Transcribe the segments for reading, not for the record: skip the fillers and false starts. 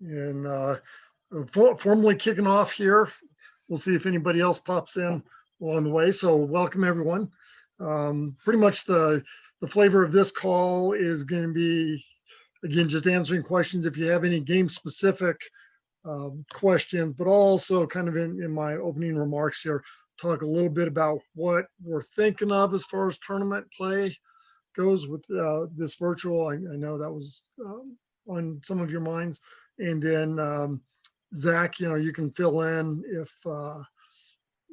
and formally kicking off here. We'll see if anybody else pops in along the way. So welcome everyone. Pretty much the flavor of this call is going to be, again, just answering questions if you have any game specific questions, but also kind of in my opening remarks here, talk a little bit about what we're thinking of as far as tournament play goes with this virtual. I know that was on some of your minds. And then Zach, you can fill in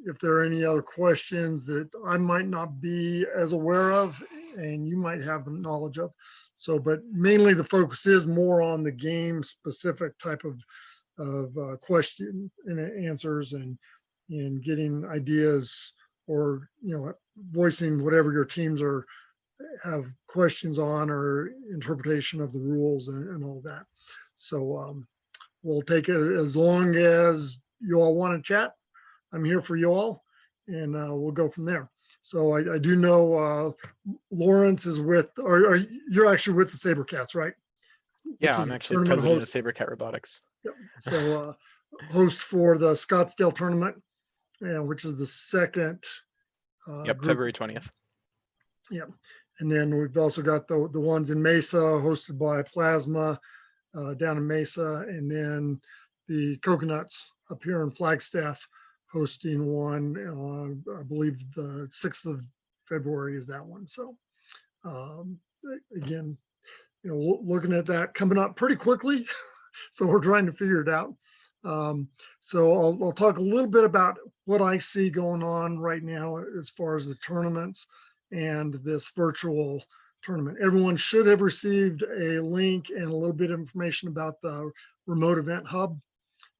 if there are any other questions that I might not be as aware of and you might have knowledge of. So, but mainly the focus is more on the game specific type of question and answers and getting ideas or, voicing whatever your teams have questions on or interpretation of the rules and all that. So we'll take it as long as you all want to chat. I'm here for you all, and we'll go from there. So I do know Lawrence is with, or you're actually with the SaberCats, right? Yeah, I'm actually president of SaberCat Robotics. Yep. So host for the Scottsdale tournament, which is the second. Yep, February 20th. Yep. And then we've also got the ones in Mesa hosted by Plasma down in Mesa, and then the Coconuts up here in Flagstaff hosting one on, I believe the 6th of February is that one. So again, looking at that coming up pretty quickly. So we're trying to figure it out. So I'll talk a little bit about what I see going on right now as far as the tournaments and this virtual tournament. Everyone should have received a link and a little bit of information about the remote event hub.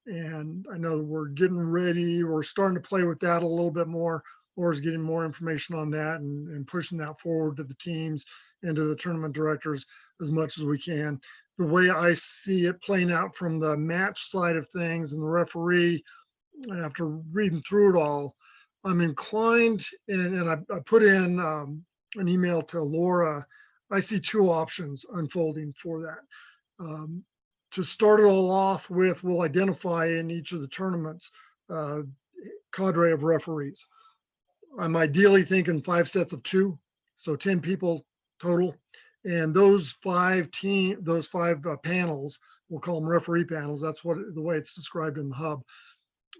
And I know we're getting ready. We're starting to play with that a little bit more. Laura's getting more information on that and pushing that forward to the teams and to the tournament directors as much as we can. The way I see it playing out from the match side of things and the referee, after reading through it all, I'm inclined, and I put in an email to Laura. I see two options unfolding for that. To start it all off with, we'll identify in each of the tournaments cadre of referees. I'm ideally thinking 5 sets of 2, so 10 people total. And those five panels, we'll call them referee panels. That's the way it's described in the hub.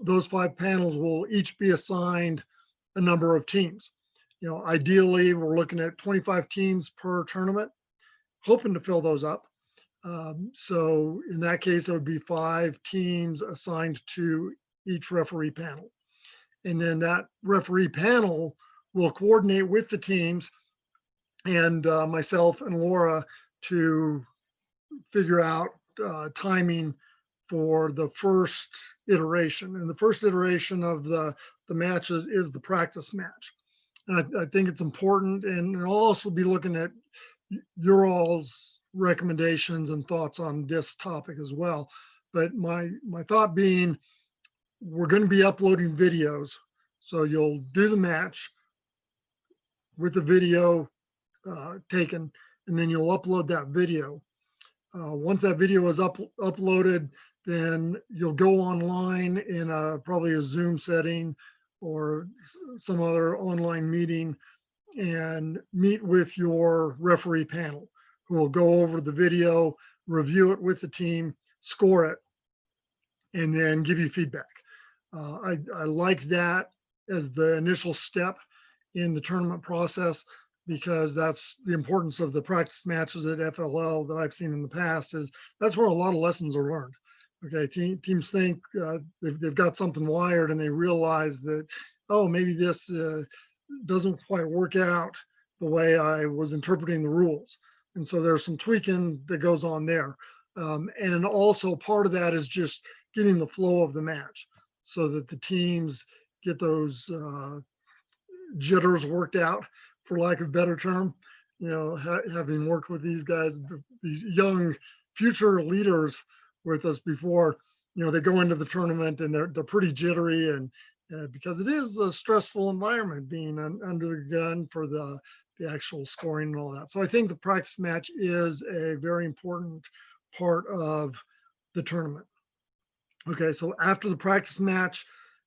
Those 5 panels will each be assigned a number of teams. Ideally, we're looking at 25 teams per tournament, hoping to fill those up. So in that case, it would be 5 teams assigned to each referee panel. And then that referee panel will coordinate with the teams and myself and Laura to figure out timing for the first iteration. And the first iteration of the matches is the practice match. And I think it's important, and I'll also be looking at your all's recommendations and thoughts on this topic as well. But my thought being, we're going to be uploading videos. So you'll do the match with the video taken, and then you'll upload that video. Once that video is uploaded, then you'll go online in probably a Zoom setting or some other online meeting and meet with your referee panel, who will go over the video, review it with the team, score it, and then give you feedback. I like that as the initial step in the tournament process, because that's the importance of the practice matches at FLL that I've seen in the past. Is that's where a lot of lessons are learned. Okay, teams think they've got something wired, and they realize that, oh, maybe this doesn't quite work out the way I was interpreting the rules. And so there's some tweaking that goes on there. And also part of that is just getting the flow of the match so that the teams get those jitters worked out, for lack of a better term. Having worked with these guys, these young future leaders with us before, they go into the tournament and they're pretty jittery, and because it is a stressful environment being under the gun for the actual scoring and all that. So I think the practice match is a very important part of the tournament. Okay, so after the practice match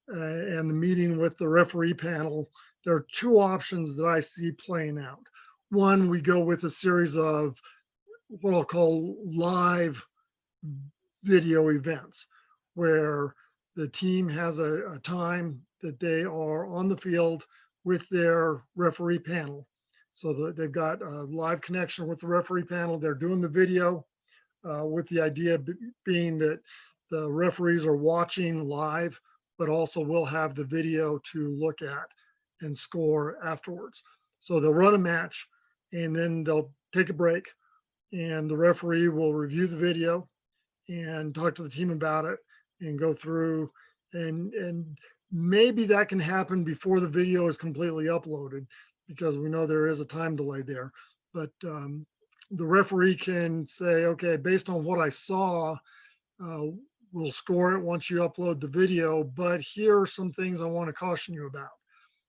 and the meeting with the referee panel, there are two options that I see playing out. One, we go with a series of what I'll call live video events where the team has a time that they are on the field with their referee panel. So that they've got a live connection with the referee panel. They're doing the video with the idea being that the referees are watching live, but also will have the video to look at and score afterwards. So they'll run a match and then they'll take a break and the referee will review the video and talk to the team about it and go through and maybe that can happen before the video is completely uploaded because we know there is a time delay there. But the referee can say, okay, based on what I saw, we'll score it once you upload the video, but here are some things I want to caution you about.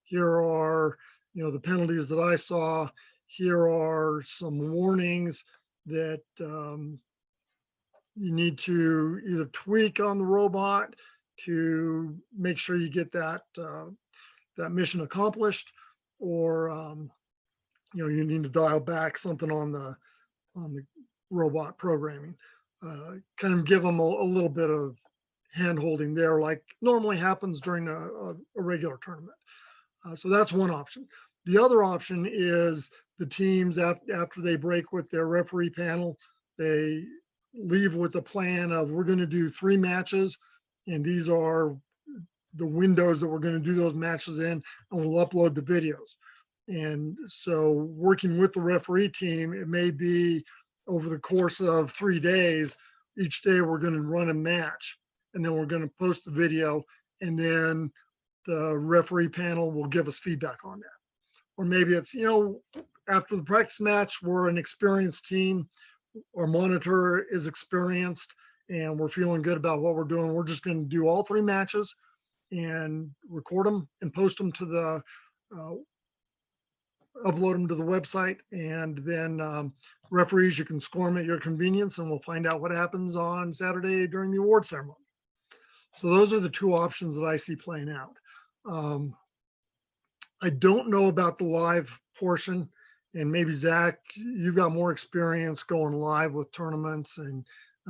Here are, the penalties that I saw. Here are some warnings that you need to either tweak on the robot to make sure you get that mission accomplished, or you need to dial back something on the robot programming. Kind of give them a little bit of hand holding there, like normally happens during a regular tournament. So that's one option. The other option is the teams after they break with their referee panel, they leave with a plan of we're going to do 3 matches, and these are the windows that we're going to do those matches in, and we'll upload the videos. And so working with the referee team, it may be over the course of 3 days, each day we're going to run a match and then we're going to post the video and then the referee panel will give us feedback on that. Or maybe it's, after the practice match, we're an experienced team, our monitor is experienced and we're feeling good about what we're doing. We're just going to do all 3 matches and record them and post them to the upload them to the website, and then referees, you can score them at your convenience, and we'll find out what happens on Saturday during the award ceremony. So those are the 2 options that I see playing out. I don't know about the live portion, and maybe Zach, you've got more experience going live with tournaments and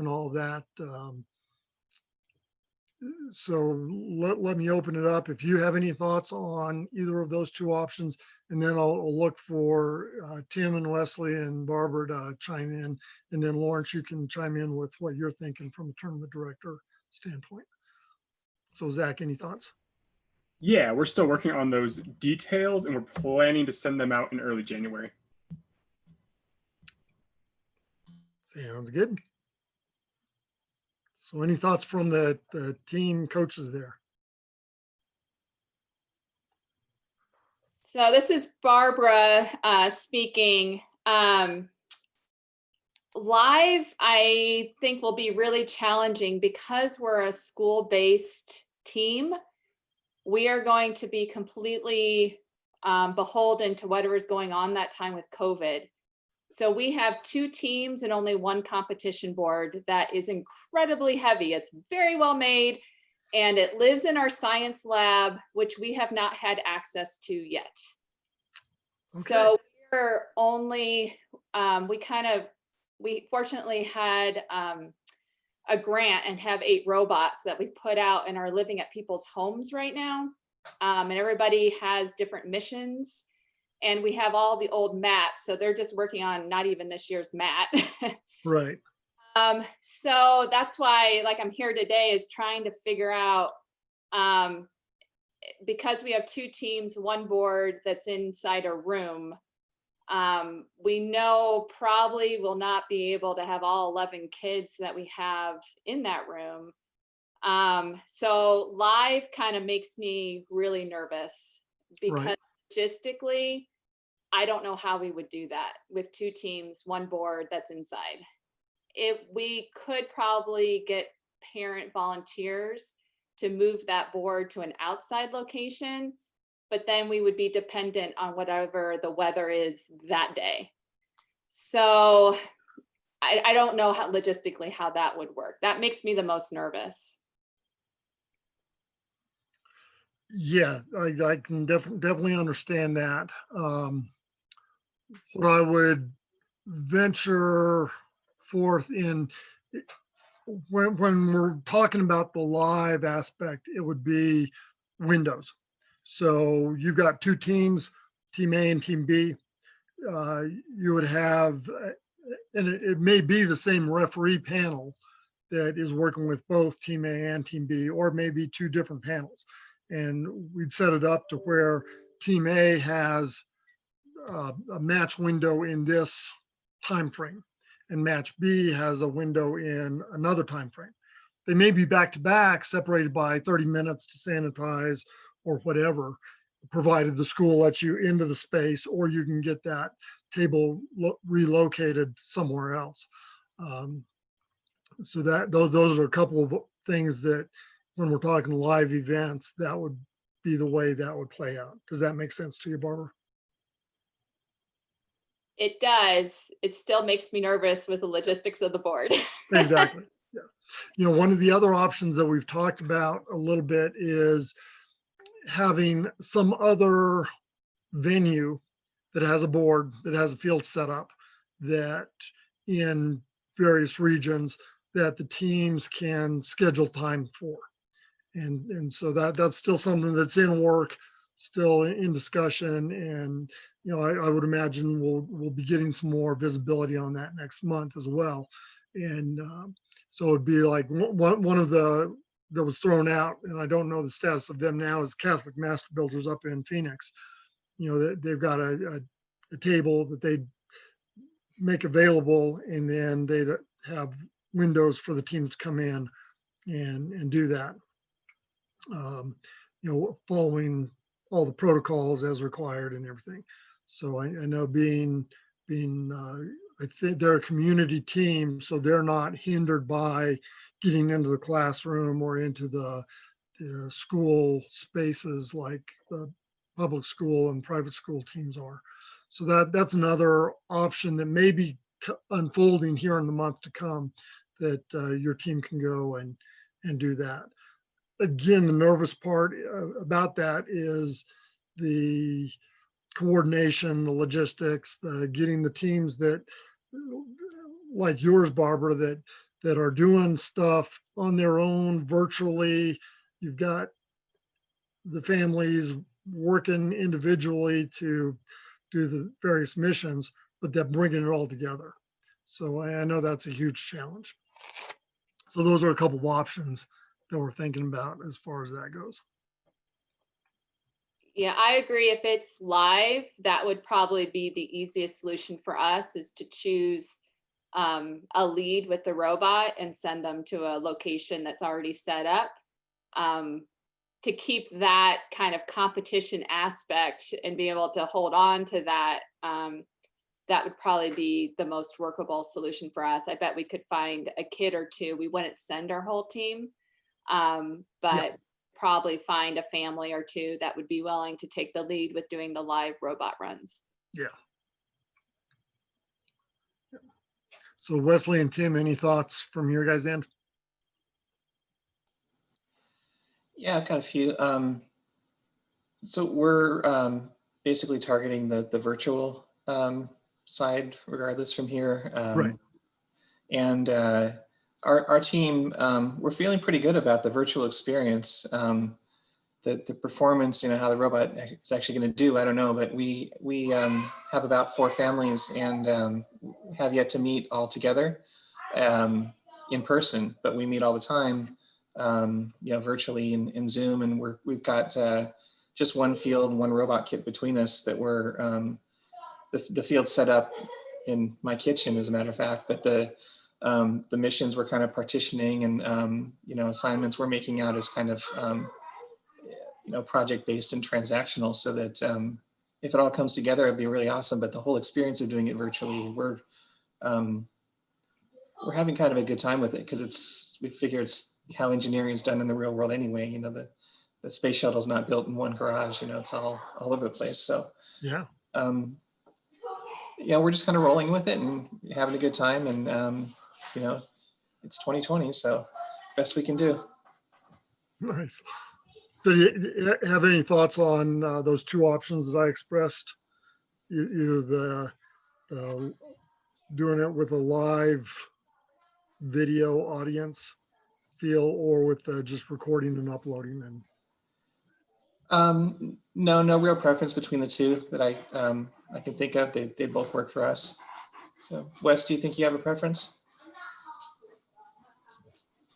all of that. So let me open it up. If you have any thoughts on either of those 2 options, and then I'll look for Tim and Wesley and Barbara to chime in. And then Lawrence, you can chime in with what you're thinking from a tournament director standpoint. So Zach, any thoughts? Yeah, we're still working on those details and we're planning to send them out in early January. Sounds good. So any thoughts from the team coaches there? So this is Barbara speaking. Live, I think, will be really challenging because we're a school-based team. We are going to be completely beholden to whatever's going on that time with COVID. So we have 2 teams and only 1 competition board that is incredibly heavy. It's very well made. And it lives in our science lab, which we have not had access to yet. Okay. So we're only, we fortunately had a grant and have 8 robots that we put out and are living at people's homes right now. And everybody has different missions. And we have all the old mats. So they're just working on not even this year's mat. Right. So that's why, I'm here today, is trying to figure out, because we have 2 teams, 1 board that's inside a room. We know probably will not be able to have all 11 kids that we have in that room. So live kind of makes me really nervous because logistically, I don't know how we would do that with 2 teams, 1 board that's inside. We could probably get parent volunteers to move that board to an outside location, but then we would be dependent on whatever the weather is that day. So I don't know how logistically how that would work. That makes me the most nervous. Yeah, I can definitely understand that. What I would venture forth in, when we're talking about the live aspect, it would be windows. So you've got two teams, Team A and Team B. You would have, and it may be the same referee panel that is working with both Team A and Team B, or maybe two different panels. And we'd set it up to where Team A has a match window in this time frame, and match B has a window in another time frame. They may be back to back, separated by 30 minutes to sanitize or whatever, provided the school lets you into the space, or you can get that table relocated somewhere else. So that those are a couple of things that, when we're talking live events, that would be the way that would play out. Does that make sense to you, Barbara? It does. It still makes me nervous with the logistics of the board. Exactly. Yeah. You know, one of the other options that we've talked about a little bit is having some other venue that has a board, that has a field set up, that in various regions that the teams can schedule time for. And so that's still something that's in work, still in discussion. And, you know, I would imagine we'll be getting some more visibility on that next month as well. And so it'd be like one of the that was thrown out, and I don't know the status of them now, is Catholic Master Builders up in Phoenix. You know, they've got a table that they make available, and then they'd have windows for the teams to come in and do that. You know, following all the protocols as required and everything. So I know being I think they're a community team, so they're not hindered by getting into the classroom or into the school spaces like the public school and private school teams are. So that's another option that may be unfolding here in the month to come, that your team can go and do that. Again, the nervous part about that is the coordination, the logistics, the getting the teams that, like yours, Barbara, that are doing stuff on their own virtually. You've got the families working individually to do the various missions, but they're bringing it all together. So I know that's a huge challenge. So those are a couple of options that we're thinking about as far as that goes. Yeah, I agree. If it's live, that would probably be the easiest solution for us, is to choose a lead with the robot and send them to a location that's already set up, to keep that kind of competition aspect and be able to hold on to that. That would probably be the most workable solution for us. I bet we could find a kid or two. We wouldn't send our whole team, but probably find a family or two that would be willing to take the lead with doing the live robot runs. Yeah. So Wesley and Tim, any thoughts from your guys' end? Yeah, I've got a few. So we're basically targeting the virtual side regardless from here. Right. And our team, we're feeling pretty good about the virtual experience. The performance, you know, how the robot is actually going to do, I don't know, but we have about 4 families and have yet to meet all together in person, but we meet all the time, you know, virtually in Zoom, and we've got just one field, one robot kit between us that we're the field set up in my kitchen, as a matter of fact, but the missions we're kind of partitioning, and you know, assignments we're making out as kind of you know, project-based and transactional, so that if it all comes together, it'd be really awesome. But the whole experience of doing it virtually, we're having kind of a good time with it, because we figure it's how engineering is done in the real world anyway. You know, the space shuttle is not built in one garage. You know, it's all over the place. So yeah. yeah, we're just kind of rolling with it and having a good time. And, you know, it's 2020, so best we can do. Nice. So do you have any thoughts on those two options that I expressed? Either the doing it with a live video audience feel or with just recording and uploading and No real preference between the two that I can think of. They both work for us. So Wes, do you think you have a preference?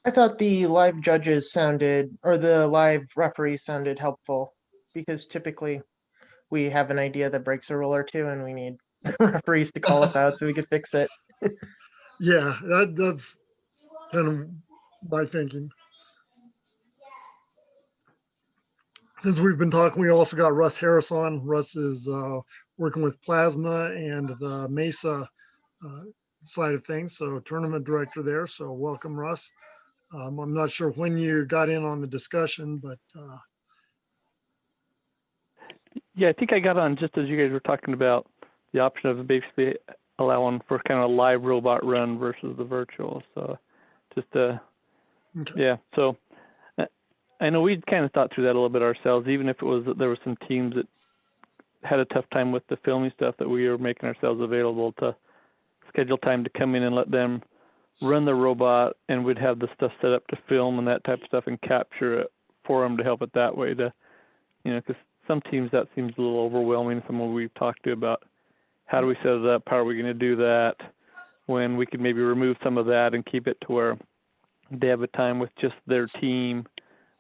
I thought the live judges sounded, or the live referees sounded helpful, because typically we have an idea that breaks a rule or two and we need referees to call us out so we could fix it. yeah, that's kind of my thinking. Since we've been talking, we also got Russ Harris on. Russ is working with Plasma and the Mesa side of things, so tournament director there. So welcome, Russ. I'm not sure when you got in on the discussion, but Yeah, I think I got on just as you guys were talking about the option of basically allowing for kind of a live robot run versus the virtual. So just okay. yeah. So I know we kind of thought through that a little bit ourselves, even if it was that there were some teams that had a tough time with the filming stuff, that we were making ourselves available to schedule time to come in and let them run the robot, and we'd have the stuff set up to film and that type of stuff and capture it for them to help it that way to, you know, because some teams that seems a little overwhelming. Someone we've talked to about how do we set it up, how are we going to do that, when we could maybe remove some of that and keep it to where they have a time with just their team,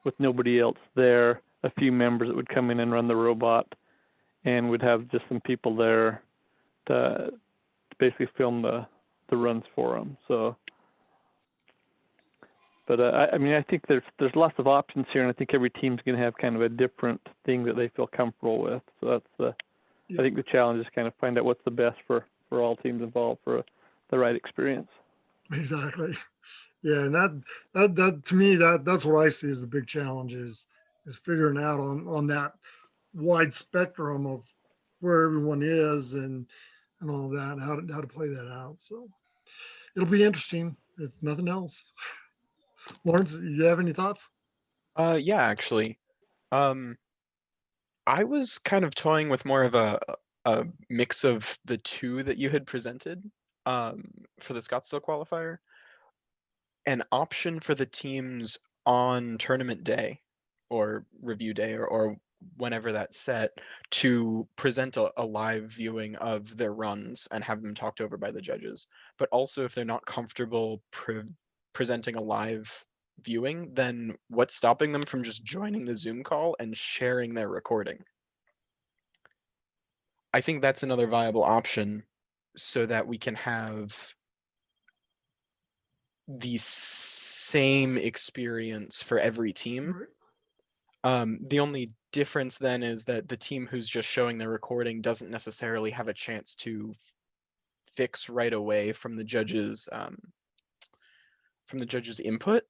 with nobody else there, a few members that would come in and run the robot, and would have just some people there to basically film the runs for them. So, but I mean, I think there's lots of options here, and I think every team's going to have kind of a different thing that they feel comfortable with. So that's I think the challenge is kind of find out what's the best for all teams involved for the right experience. Exactly. Yeah, and that to me that's what I see as the big challenge is figuring out on that wide spectrum of where everyone is and all that, how to play that out. So it'll be interesting if nothing else. Lawrence, you have any thoughts? Yeah, actually. I was kind of toying with more of a mix of the two that you had presented for the Scottsdale qualifier. An option for the teams on tournament day or review day or whenever that's set to present a live viewing of their runs and have them talked over by the judges. But also if they're not comfortable presenting a live viewing, then what's stopping them from just joining the Zoom call and sharing their recording? I think that's another viable option so that we can have the same experience for every team. The only difference then is that the team who's just showing their recording doesn't necessarily have a chance to fix right away from the judges' input.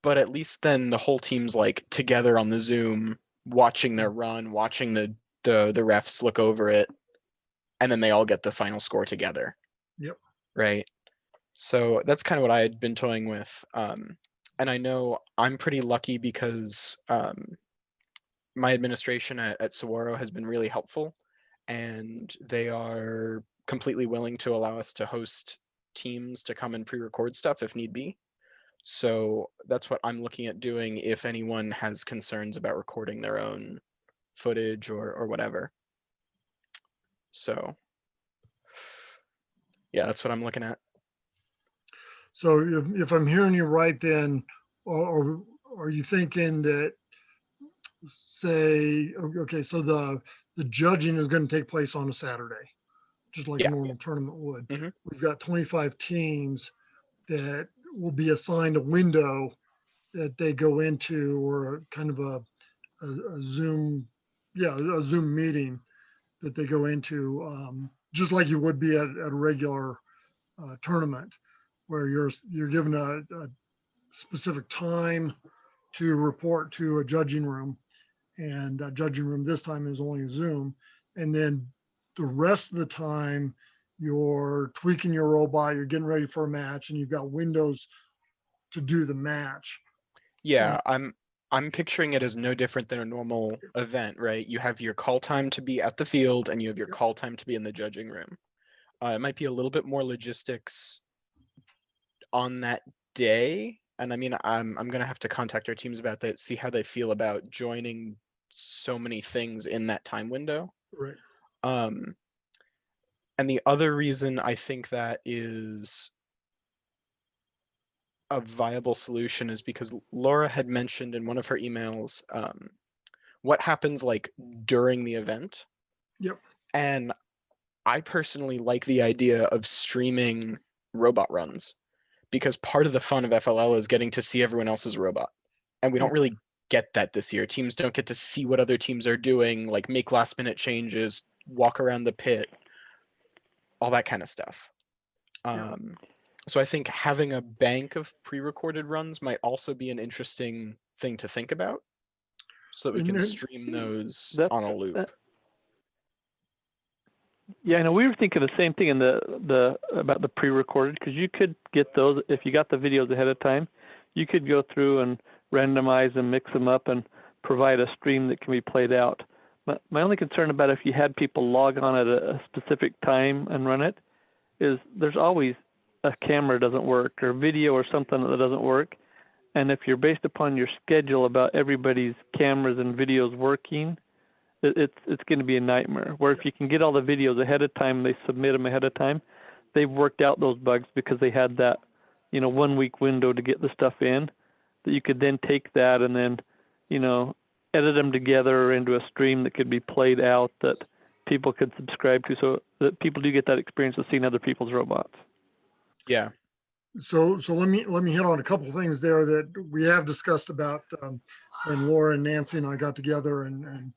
But at least then the whole team's like together on the Zoom, watching their run, watching the refs look over it, and then they all get the final score together. Yep. Right. So that's kind of what I had been toying with. And I know I'm pretty lucky because my administration at Saguaro has been really helpful, and they are completely willing to allow us to host teams to come and pre-record stuff if need be. So that's what I'm looking at doing if anyone has concerns about recording their own footage or whatever. So yeah, that's what I'm looking at. So if I'm hearing you right, then, or are you thinking that, say, okay, so the judging is going to take place on a Saturday, just like a Yeah. normal tournament would. Mhm. We've got 25 teams that will be assigned a window that they go into, or kind of a Zoom, a Zoom meeting that they go into, just like you would be at a regular tournament, where you're given a specific time to report to a judging room, and that judging room this time is only Zoom, and then the rest of the time, you're tweaking your robot, you're getting ready for a match, and you've got windows to do the match. Yeah, I'm picturing it as no different than a normal event, right? You have your call time to be at the field and you have your call time to be in the judging room. It might be a little bit more logistics on that day. And I mean, I'm gonna have to contact our teams about that, see how they feel about joining so many things in that time window. Right. And the other reason I think that is a viable solution is because Laura had mentioned in one of her emails what happens like during the event. Yep. And I personally like the idea of streaming robot runs because part of the fun of FLL is getting to see everyone else's robot. And we don't really get that this year. Teams don't get to see what other teams are doing, like make last minute changes, walk around the pit, all that kind of stuff. Yeah. So I think having a bank of pre-recorded runs might also be an interesting thing to think about so that we And can then- stream those That- on a loop. Yeah, I know we were thinking the same thing in the about the pre-recorded, because you could get those if you got the videos ahead of time. You could go through and randomize and mix them up and provide a stream that can be played out. My only concern about if you had people log on at a specific time and run it is there's always a camera doesn't work or video or something that doesn't work. And if you're based upon your schedule about everybody's cameras and videos working, it's going to be a nightmare. Where if you can get all the videos ahead of time, they submit them ahead of time, they've worked out those bugs because they had that, 1 week window to get the stuff in, that you could then take that and then, edit them together into a stream that could be played out that people could subscribe to, so that people do get that experience of seeing other people's robots. Yeah. So let me hit on a couple of things there that we have discussed about when Laura and Nancy and I got together and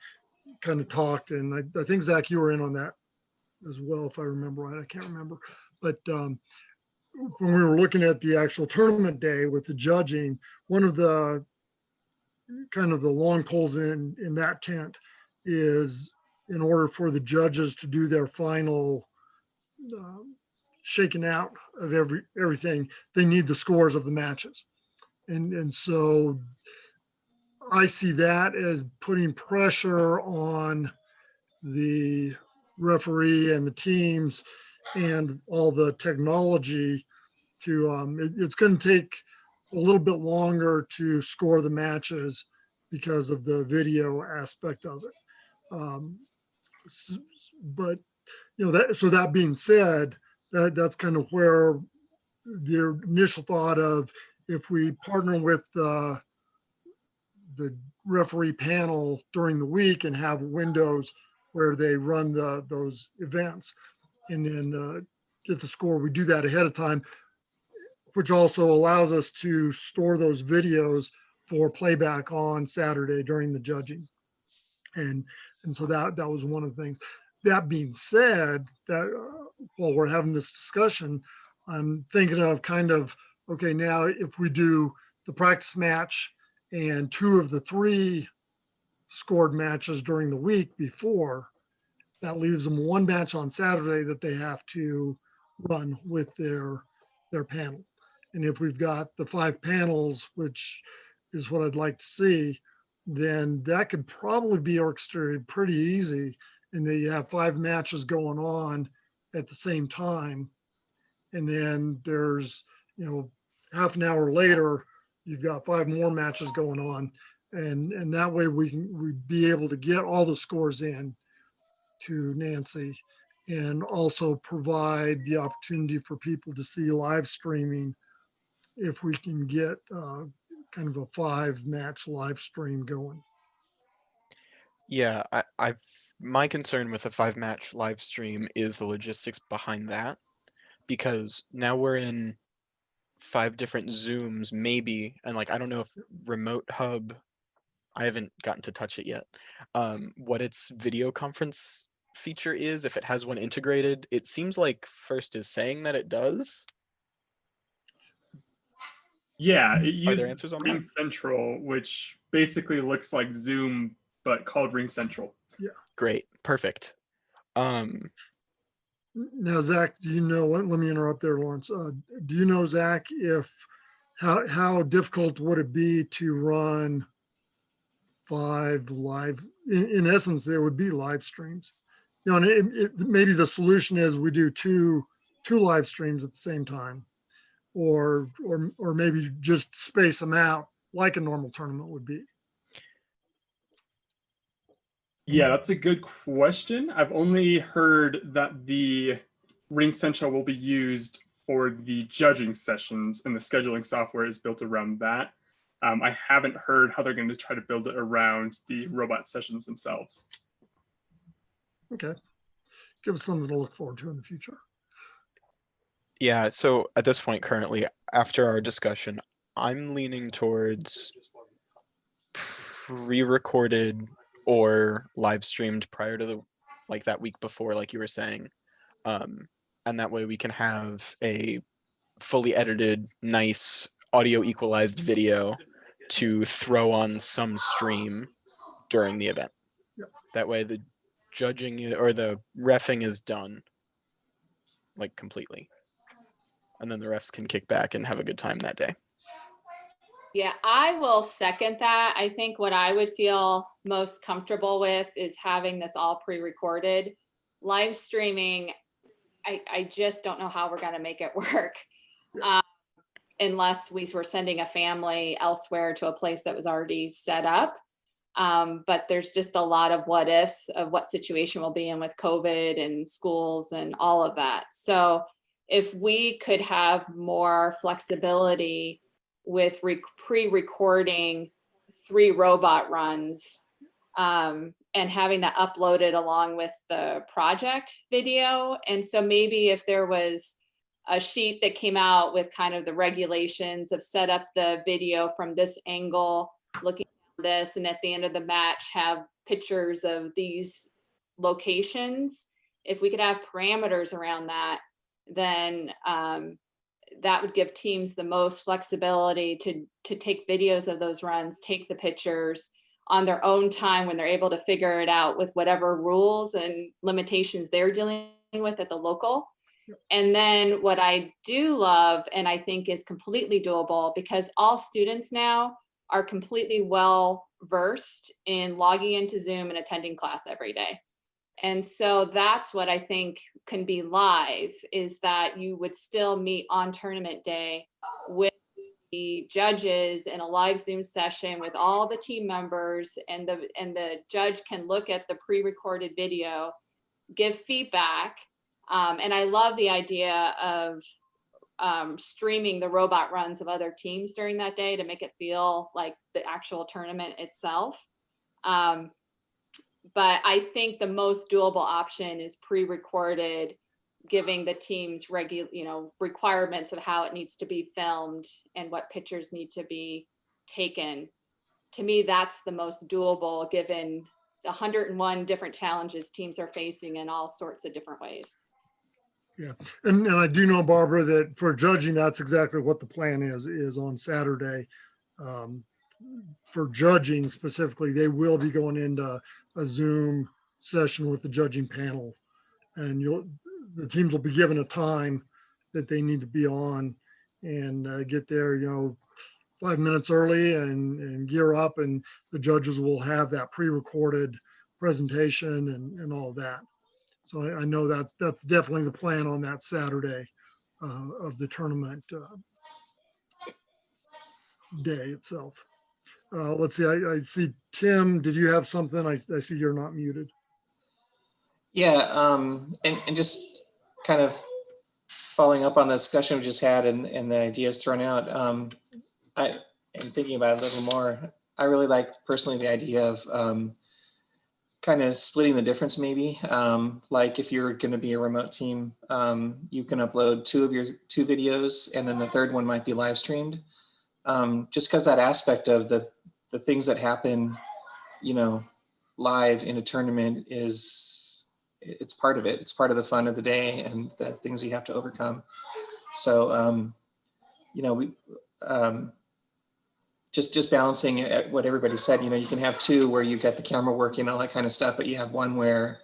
kind of talked. And I think, Zach, you were in on that as well, if I remember right. I can't remember. But when we were looking at the actual tournament day with the judging, one of the kind of the long poles in that tent is in order for the judges to do their final shaking out of everything, they need the scores of the matches. And so I see that as putting pressure on the referee and the teams and all the technology to, it's going to take a little bit longer to score the matches because of the video aspect of it. But, so that being said, that's kind of where the initial thought of if we partner with the referee panel during the week and have windows where they run those events and then get the score, we do that ahead of time, which also allows us to store those videos for playback on Saturday during the judging. And so that was one of the things. That being said, that while we're having this discussion, I'm thinking of kind of, okay, now if we do the practice match and 2 of the 3 scored matches during the week before, that leaves them 1 match on Saturday that they have to run with their panel. And if we've got the 5 panels, which is what I'd like to see, then that could probably be orchestrated pretty easy. And then you have 5 matches going on at the same time. And then there's, half an hour later, you've got 5 more matches going on. And that way we'd be able to get all the scores in to Nancy and also provide the opportunity for people to see live streaming if we can get kind of a 5-match live stream going. Yeah, my concern with a 5-match live stream is the logistics behind that, because now we're in 5 different Zooms, maybe, and like I don't know if Remote Hub, I haven't gotten to touch it yet. What its video conference feature is, if it has one integrated. It seems like First is saying that it does. Yeah, it Are there uses answers on Ring that? Central, which basically looks like Zoom but called Ring Central. Great, perfect. Now, Zach, do you know, let me interrupt there, Lawrence. Do you know, Zach, if, how difficult would it be to run 5 live, in essence, there would be live streams? You know, and maybe the solution is we do two live streams at the same time, or maybe just space them out like a normal tournament would be. Yeah, that's a good question. I've only heard that the Ring Central will be used for the judging sessions, and the scheduling software is built around that. I haven't heard how they're going to try to build it around the robot sessions themselves. Okay. Give us something to look forward to in the future. Yeah, so at this point currently, after our discussion, I'm leaning towards pre-recorded or live streamed prior to the, like that week before, like you were saying. And that way we can have a fully edited, nice audio equalized video to throw on some stream during the event. Yep. That way the judging or the reffing is done like completely. And then the refs can kick back and have a good time that day. Yeah, I will second that. I think what I would feel most comfortable with is having this all pre-recorded. Live streaming, I just don't know how we're going to make it work. Unless we were sending a family elsewhere to a place that was already set up. But there's just a lot of what ifs of what situation we'll be in with COVID and schools and all of that. So if we could have more flexibility with pre-recording 3 robot runs and having that uploaded along with the project video. And so maybe if there was a sheet that came out with kind of the regulations of set up the video from this angle, looking at this, and at the end of the match have pictures of these locations. If we could have parameters around that, then that would give teams the most flexibility to take videos of those runs, take the pictures on their own time when they're able to figure it out with whatever rules and limitations they're dealing with at the local. And then what I do love, and I think is completely doable, because all students now are completely well versed in logging into Zoom and attending class every day. And so that's what I think can be live, is that you would still meet on tournament day with the judges in a live Zoom session with all the team members, and the judge can look at the pre-recorded video, give feedback. And I love the idea of streaming the robot runs of other teams during that day to make it feel like the actual tournament itself. But I think the most doable option is pre-recorded, giving the teams requirements of how it needs to be filmed and what pictures need to be taken. To me, that's the most doable, given 101 different challenges teams are facing in all sorts of different ways. Yeah, and I do know, Barbara, that for judging, that's exactly what the plan is on Saturday. For judging specifically, they will be going into a Zoom session with the judging panel, and the teams will be given a time that they need to be on and get there, 5 minutes early and gear up, and the judges will have that pre-recorded presentation and all that. So I know that's definitely the plan on that Saturday of the tournament day itself. Let's see, I see Tim, did you have something? I see you're not muted. Yeah, and just kind of following up on the discussion we just had and the ideas thrown out, and thinking about it a little more, I really like personally the idea of kind of splitting the difference maybe. Like if you're going to be a remote team, you can upload 2 of your 2 videos, and then the third one might be live streamed. Just because that aspect of the things that happen, live in a tournament it's part of it. It's part of the fun of the day and the things you have to overcome. So, we just balancing at what everybody said, you can have 2 where you get the camera working, all that kind of stuff, but you have one where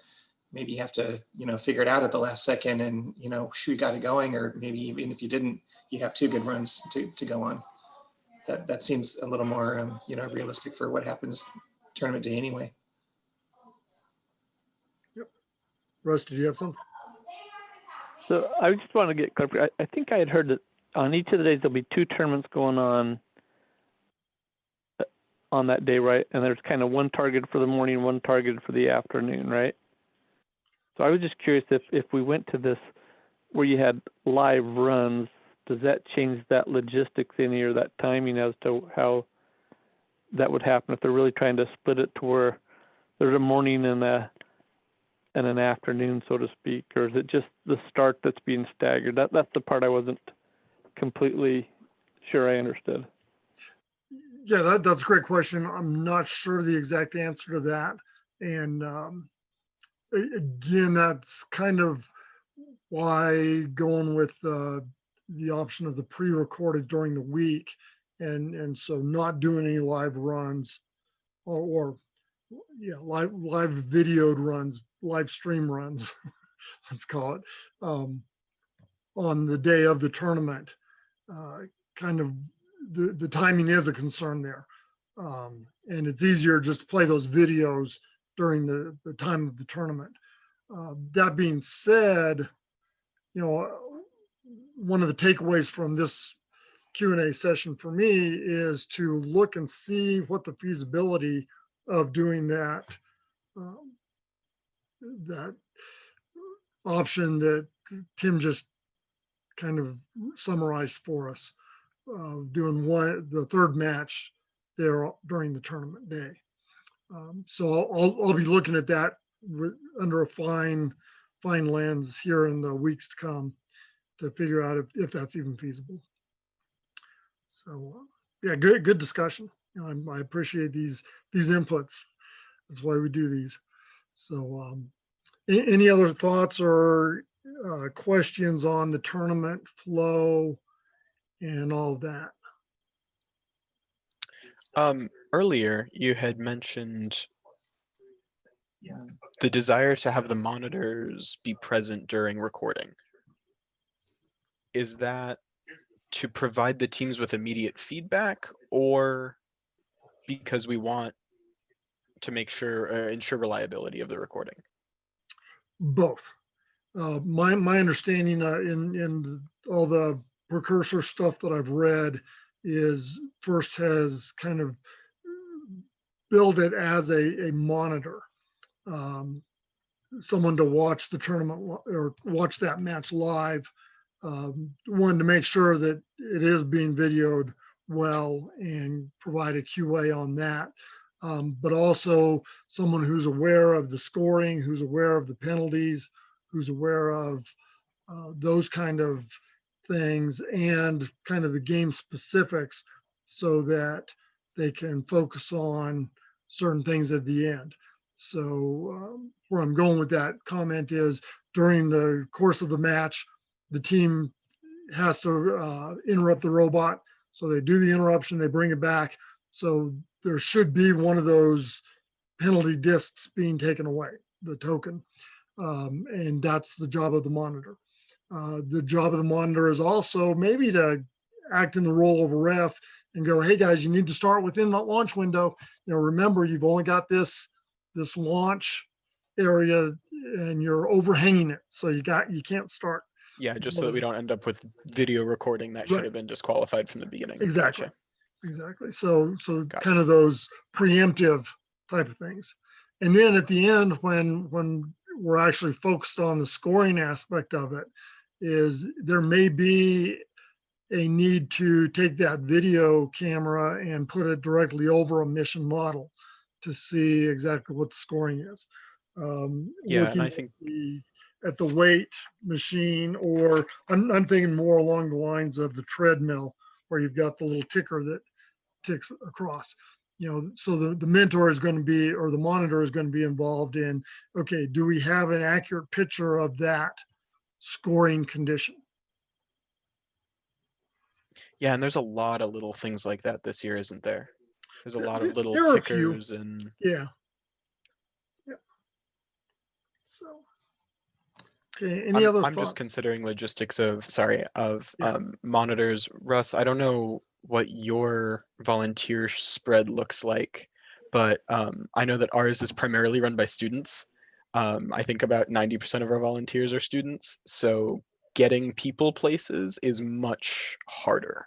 maybe you have to, figure it out at the last second and, we got it going, or maybe even if you didn't, you have 2 good runs to go on. That seems a little more, realistic for what happens tournament day anyway. Russ, did you have something? So I just want to get clarified. I think I had heard that on each of the days there'll be 2 tournaments going on that day, right? And there's kind of one target for the morning, one target for the afternoon, right? So I was just curious if we went to this where you had live runs, does that change that logistics any or that timing as to how that would happen if they're really trying to split it to where there's a morning and an afternoon, so to speak, or is it just the start that's being staggered? That's the part I wasn't completely sure I understood. Yeah, that's a great question. I'm not sure the exact answer to that. And again, that's kind of why going with the option of the pre-recorded during the week, and so not doing any live runs or live videoed runs, live stream runs, let's call it, on the day of the tournament. Kind of the timing is a concern there. And it's easier just to play those videos during the time of the tournament. That being said, one of the takeaways from this Q&A session for me is to look and see what the feasibility of doing that option that Tim just kind of summarized for us, doing the third match there during the tournament day. So I'll be looking at that under a fine lens here in the weeks to come to figure out if that's even feasible. So yeah, good discussion. I appreciate these inputs. That's why we do these. So any other thoughts or questions on the tournament flow and all of that? Earlier, you had mentioned the desire to have the monitors be present during recording. Is that to provide the teams with immediate feedback, or because we want to make sure ensure reliability of the recording? Both. My understanding in all the precursor stuff that I've read is First has kind of build it as a monitor, someone to watch the tournament or watch that match live. One, to make sure that it is being videoed well and provide a QA on that. But also someone who's aware of the scoring, who's aware of the penalties, who's aware of those kind of things and kind of the game specifics so that they can focus on certain things at the end. So where I'm going with that comment is during the course of the match, the team has to interrupt the robot. So they do the interruption, they bring it back. So there should be one of those penalty discs being taken away, the token. And that's the job of the monitor. The job of the monitor is also maybe to act in the role of a ref and go, hey guys, you need to start within that launch window. Remember, you've only got this launch area and you're overhanging it. So you can't start. Yeah, just so that we don't end up with video recording that should have been disqualified from the beginning. Exactly. Gotcha. Exactly. So Gotcha. kind of those preemptive type of things. And then at the end, when we're actually focused on the scoring aspect of it, is there may be a need to take that video camera and put it directly over a mission model to see exactly what the scoring is. Yeah, and I think at the weight machine, or I'm thinking more along the lines of the treadmill where you've got the little ticker that ticks across. So the mentor is going to be, or the monitor is going to be involved in, okay, do we have an accurate picture of that scoring condition? yeah, and there's a lot of little things like that this year, isn't there? There's a lot of little There are a few. tickers and Yeah. So, okay, any other I'm just thought? considering logistics of, sorry, of Yeah. monitors. Russ, I don't know what your volunteer spread looks like, but I know that ours is primarily run by students. I think about 90% of our volunteers are students, so getting people places is much harder.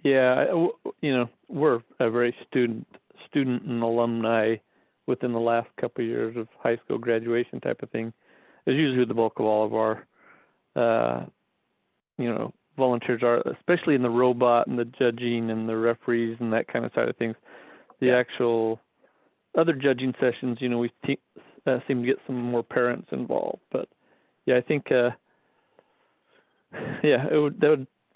Yeah, we're a very student and alumni within the last couple of years of high school graduation type of thing. Is usually the bulk of all of our, volunteers are, especially in the robot and the judging and the referees and that kind of side of things. The Yeah. actual other judging sessions, we seem to get some more parents involved. But yeah, I think,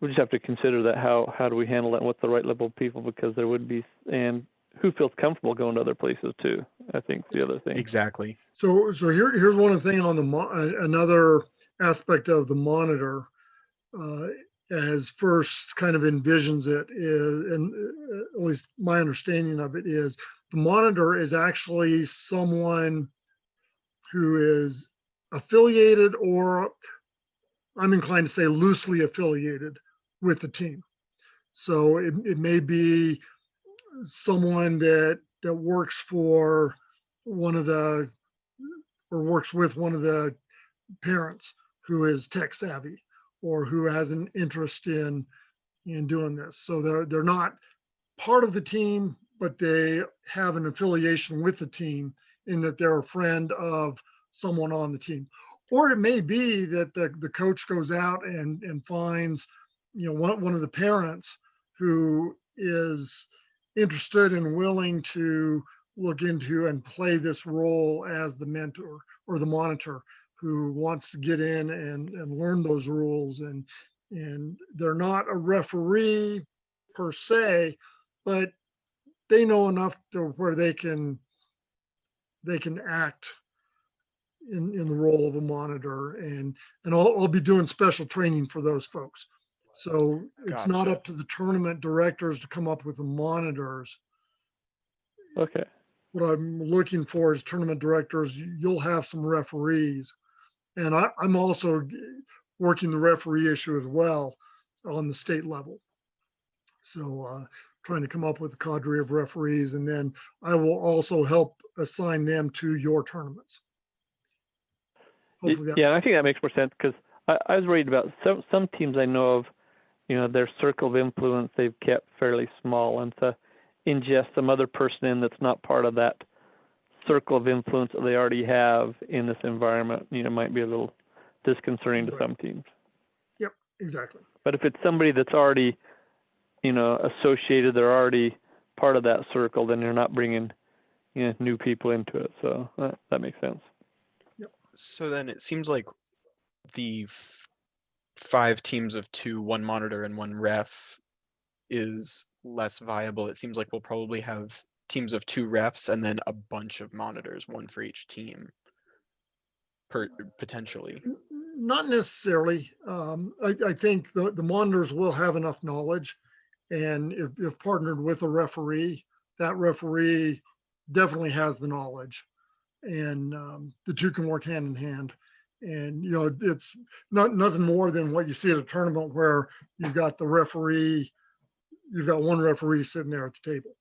we just have to consider that. How do we handle that? And what's the right level of people? Because there would be, and who feels comfortable going to other places too? I think the other thing. Exactly. So here's one thing on the another aspect of the monitor, as first kind of envisions it is, and at least my understanding of it is, the monitor is actually someone who is affiliated, or I'm inclined to say loosely affiliated with the team. So it may be someone that works for one of the, or works with one of the parents who is tech savvy or who has an interest in doing this. So they're not part of the team, but they have an affiliation with the team in that they're a friend of someone on the team. Or it may be that the coach goes out and finds, one of the parents who is interested and willing to look into and play this role as the mentor or the monitor, who wants to get in and learn those rules. And they're not a referee per se, but they know enough to where they can act in the role of a monitor, and I'll be doing special training for those folks. So it's not Gotcha. up to the tournament directors to come up with the monitors. Okay. What I'm looking for is tournament directors. You'll have some referees, and I'm also working the referee issue as well on the state level. So trying to come up with a cadre of referees, and then I will also help assign them to your tournaments. Hopefully that Yeah, and I makes think that makes more sense because I was worried about some teams I know of, their circle of influence they've kept fairly small, and to ingest some other person in that's not part of that circle of influence that they already have in this environment, might be a little disconcerting to Right. some teams. Yep, exactly. But if it's somebody that's already, associated, they're already part of that circle, then you're not bringing, new people into it. So that makes sense. So then it seems like the 5 teams of 2, 1 monitor and 1 ref is less viable. It seems like we'll probably have teams of 2 refs and then a bunch of monitors, 1 for each team, potentially. Not necessarily. I think the monitors will have enough knowledge, and if partnered with a referee, that referee definitely has the knowledge, and the two can work hand in hand. And it's nothing more than what you see at a tournament where you've got one referee sitting there at the table.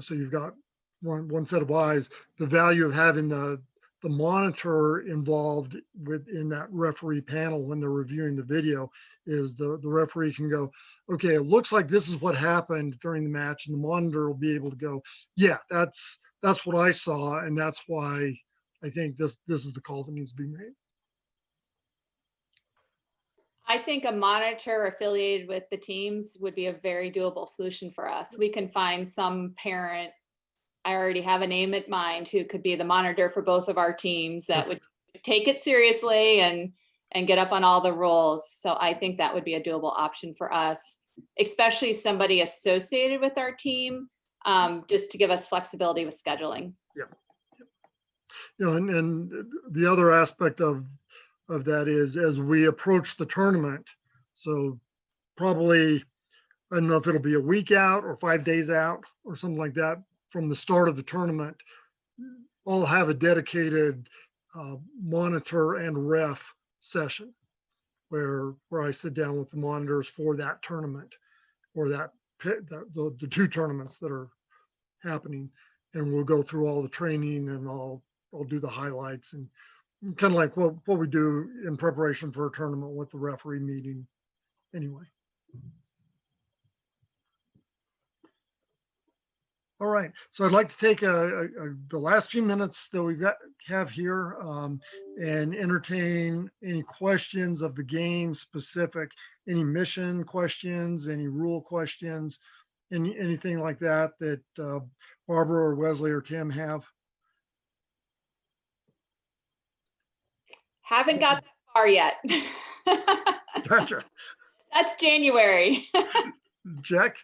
So you've got one set of eyes. The value of having the monitor involved within that referee panel when they're reviewing the video is the referee can go, okay, it looks like this is what happened during the match, and the monitor will be able to go, yeah, that's what I saw, and that's why I think this is the call that needs to be made. I think a monitor affiliated with the teams would be a very doable solution for us. We can find some parent, I already have a name in mind, who could be the monitor for both of our teams that would take it seriously and get up on all the rules. So I think that would be a doable option for us, especially somebody associated with our team, just to give us flexibility with scheduling. And the other aspect of that is, as we approach the tournament, so probably, I don't know if it'll be a week out or 5 days out or something like that from the start of the tournament, I'll have a dedicated monitor and ref session where I sit down with the monitors for that tournament or the two tournaments that are happening, and we'll go through all the training and I'll do the highlights and kind of like what we do in preparation for a tournament with the referee meeting anyway. All right, so I'd like to take the last few minutes that we have here and entertain any questions of the game specific, any mission questions, any rule questions, anything like that Barbara or Wesley or Tim have. Haven't got that far yet. Gotcha. That's January. Jack?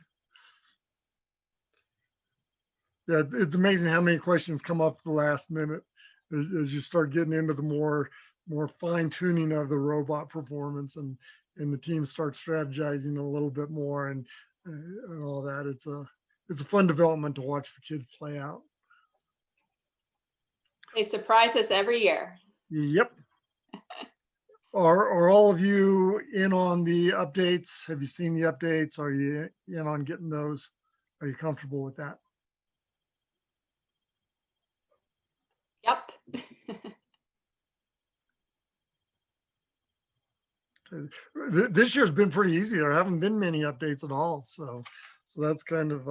Yeah, it's amazing how many questions come up at the last minute as you start getting into the more fine tuning of the robot performance and the team starts strategizing a little bit more and all that. It's a fun development to watch the kids play out. They surprise us every year. Yep. Are all of you in on the updates? Have you seen the updates? Are you in on getting those? Are you comfortable with that? Yep. This year's been pretty easy. There haven't been many updates at all. So that's kind of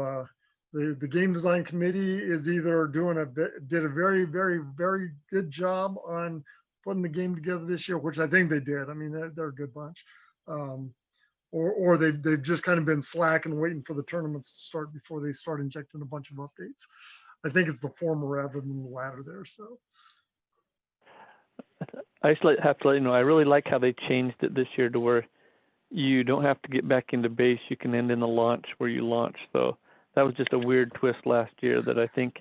the game design committee is either did a very, very, very good job on putting the game together this year, which I think they did. I mean, they're a good bunch. Or they've just kind of been slack and waiting for the tournaments to start before they start injecting a bunch of updates. I think it's the former rather than the latter there. So I just have to let you know, I really like how they changed it this year to where you don't have to get back into base. You can end in the launch where you launch. So that was just a weird twist last year that I think,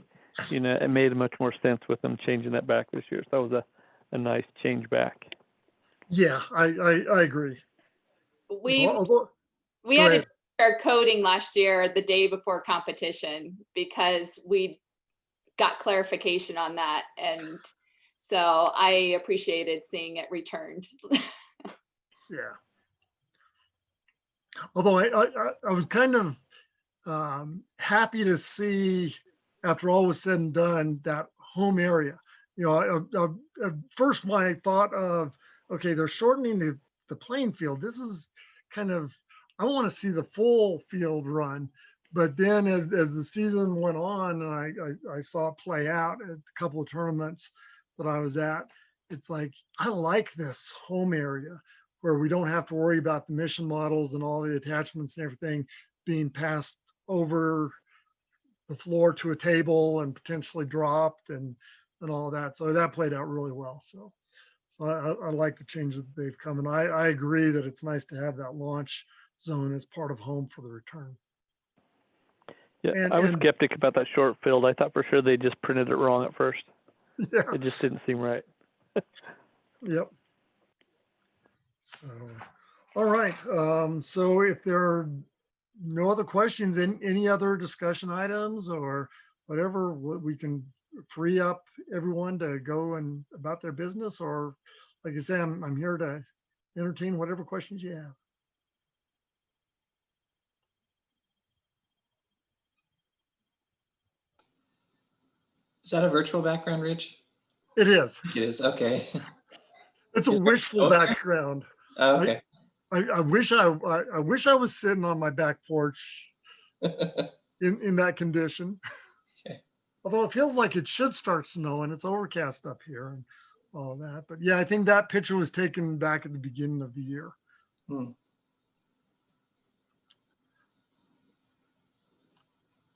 it made much more sense with them changing that back this year. So that was a nice change back. yeah, I agree. We Go had to ahead. do our coding last year the day before competition because we got clarification on that. And so I appreciated seeing it returned. Yeah. Although I was kind of happy to see, after all was said and done, that home area. At first my thought of, okay, they're shortening the playing field. This is kind of, I want to see the full field run. But then as the season went on and I saw it play out at a couple of tournaments that I was at, it's like, I like this home area where we don't have to worry about the mission models and all the attachments and everything being passed over the floor to a table and potentially dropped and all that. So that played out really well. So I like the changes that they've come. And I agree that it's nice to have that launch zone as part of home for the return. Yeah, I was skeptic about that short field. I thought for sure they just printed it wrong at first. Yeah. It just didn't seem right. Yep. So, all right. So if there are no other questions, any other discussion items or whatever, we can free up everyone to go and about their business, or like I say, I'm here to entertain whatever questions you have. Is that a virtual background, Rich? It is. It is. Okay. It's a wishful Okay. background. Okay. I wish I was sitting on my back porch in that condition. Okay. Although it feels like it should start snowing. It's overcast up here and all that. But yeah, I think that picture was taken back at the beginning of the year. Hmm.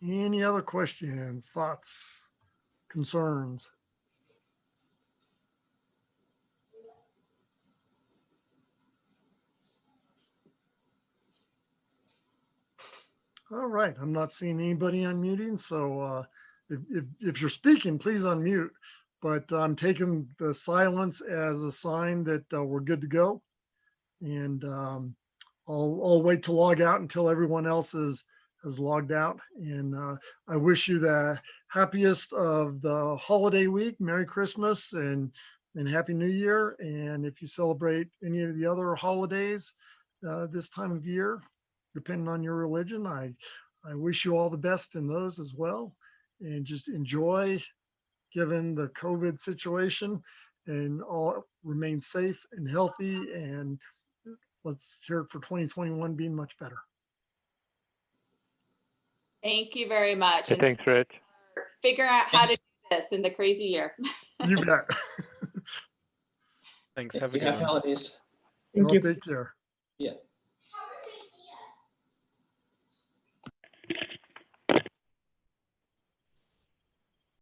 Any other questions, thoughts, concerns? All right, I'm not seeing anybody unmuting, so if you're speaking, please unmute. But I'm taking the silence as a sign that we're good to go. And I'll wait to log out until everyone else has logged out. And I wish you the happiest of the holiday week. Merry Christmas and Happy New Year. And if you celebrate any of the other holidays this time of year, depending on your religion, I wish you all the best in those as well. And just enjoy, given the COVID situation, and all remain safe and healthy. And let's hear it for 2021 being much better. Thank you very much. Yeah, And thanks, Rich. figure out how to do this in the crazy year. You bet. Thanks. Have a good Happy one. holidays. Well, take care. Yeah.